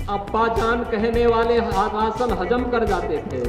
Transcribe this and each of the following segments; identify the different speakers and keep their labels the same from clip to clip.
Speaker 1: अब्बा जान कहने वाले राशन हजम कर जाते थे।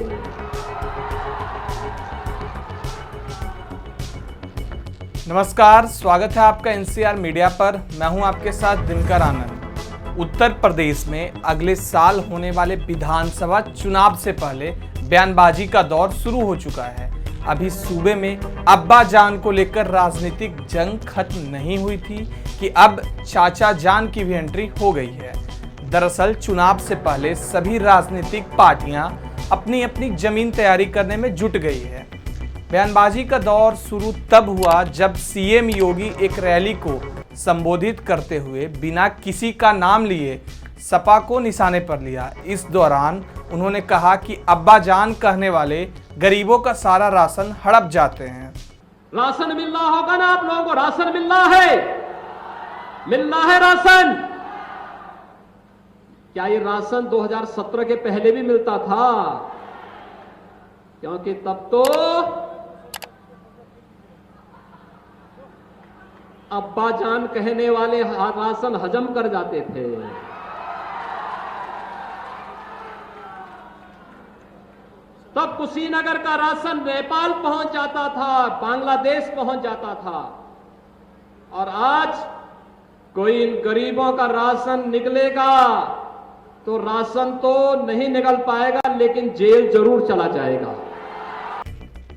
Speaker 2: नमस्कार, स्वागत है आपका एनसीआर मीडिया पर। मैं हूं आपके साथ दिनकर आनंद। उत्तर प्रदेश में अगले साल होने वाले विधानसभा चुनाव से पहले बयानबाजी का दौर शुरू हो चुका है। अभी सूबे में अब्बा जान को लेकर राजनीतिक जंग खत्म नहीं हुई थी कि अब चाचा जान की भी एंट्री हो गई है। दरअसल चुनाव से पहले सभी राजनीतिक पार्टियां अपनी अपनी जमीन तैयारी करने में जुट गई है। बयानबाजी का दौर शुरू तब हुआ जब सीएम योगी एक रैली को संबोधित करते हुए बिना किसी का नाम लिए सपा को निशाने पर लिया। इस दौरान उन्होंने कहा कि अब्बा जान कहने वाले गरीबों का सारा राशन हड़प जाते हैं।
Speaker 1: राशन मिल रहा होगा ना आप लोगों को? राशन मिल रहा है राशन। क्या ये राशन 2017 के पहले भी मिलता था? क्योंकि तब तो अब्बा जान कहने वाले राशन हजम कर जाते थे। तब कुशीनगर का राशन नेपाल पहुंच जाता था, बांग्लादेश पहुंच जाता था। और आज कोई इन गरीबों का राशन निकलेगा तो राशन तो नहीं निकल पाएगा, लेकिन जेल जरूर चला जाएगा।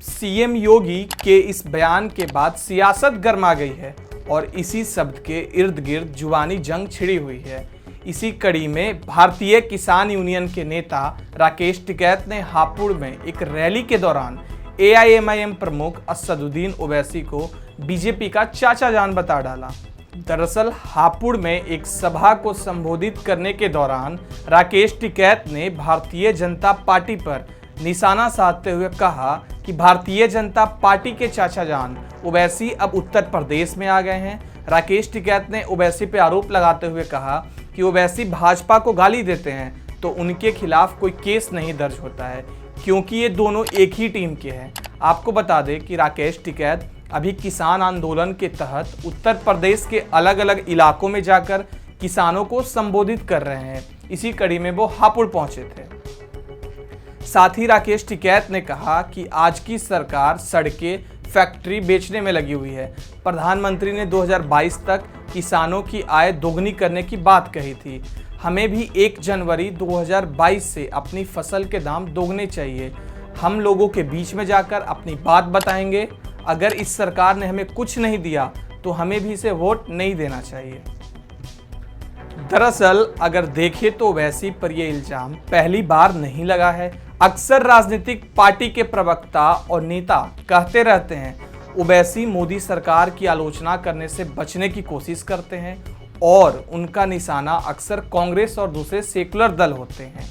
Speaker 2: सीएम योगी के इस बयान के बाद सियासत गर्मा गई है और इसी शब्द के इर्द गिर्द जुबानी जंग छिड़ी हुई है। इसी कड़ी में भारतीय किसान यूनियन के नेता राकेश टिकैत ने हापुड़ में एक रैली के दौरान एआईएमआईएम प्रमुख असदुद्दीन ओवैसी को बीजेपी का चाचा जान बता डाला। दरअसल हापुड़ में एक सभा को संबोधित करने के दौरान राकेश टिकैत ने भारतीय जनता पार्टी पर निशाना साधते हुए कहा कि भारतीय जनता पार्टी के चाचा जान ओवैसी अब उत्तर प्रदेश में आ गए हैं। राकेश टिकैत ने ओवैसी पर आरोप लगाते हुए कहा कि ओवैसी भाजपा को गाली देते हैं तो उनके खिलाफ कोई केस नहीं दर्ज होता है, क्योंकि ये दोनों एक ही टीम के हैं। आपको बता दें कि राकेश टिकैत अभी किसान आंदोलन के तहत उत्तर प्रदेश के अलग अलग इलाकों में जाकर किसानों को संबोधित कर रहे हैं। इसी कड़ी में वो हापुड़ पहुंचे थे। साथ ही राकेश टिकैत ने कहा कि आज की सरकार सड़कें, फैक्ट्री बेचने में लगी हुई है। प्रधानमंत्री ने 2022 तक किसानों की आय दोगुनी करने की बात कही थी। हमें भी 1 जनवरी 2022 से अपनी फसल के दाम दोगुने चाहिए। हम लोगों के बीच में जाकर अपनी बात बताएंगे। अगर इस सरकार ने हमें कुछ नहीं दिया तो हमें भी इसे वोट नहीं देना चाहिए। दरअसल अगर देखें तो ओवैसी पर यह इल्जाम पहली बार नहीं लगा है। अक्सर राजनीतिक पार्टी के प्रवक्ता और नेता कहते रहते हैं ओवैसी मोदी सरकार की आलोचना करने से बचने की कोशिश करते हैं और उनका निशाना अक्सर कांग्रेस और दूसरे सेकुलर दल होते हैं।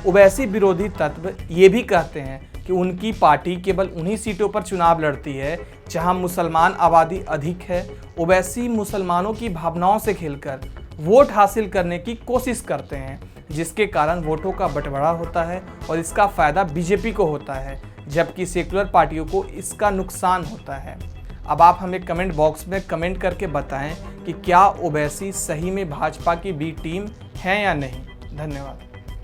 Speaker 2: ओवैसी विरोधी तत्व ये भी कहते हैं कि उनकी पार्टी केवल उन्हीं सीटों पर चुनाव लड़ती है जहां मुसलमान आबादी अधिक है। ओवैसी मुसलमानों की भावनाओं से खेलकर वोट हासिल करने की कोशिश करते हैं, जिसके कारण वोटों का बंटवारा होता है और इसका फायदा बीजेपी को होता है, जबकि सेकुलर पार्टियों को इसका नुकसान होता है। अब आप हमें कमेंट बॉक्स में कमेंट करके बताएं कि क्या ओवैसी सही में भाजपा की बी टीम है या नहीं। धन्यवाद।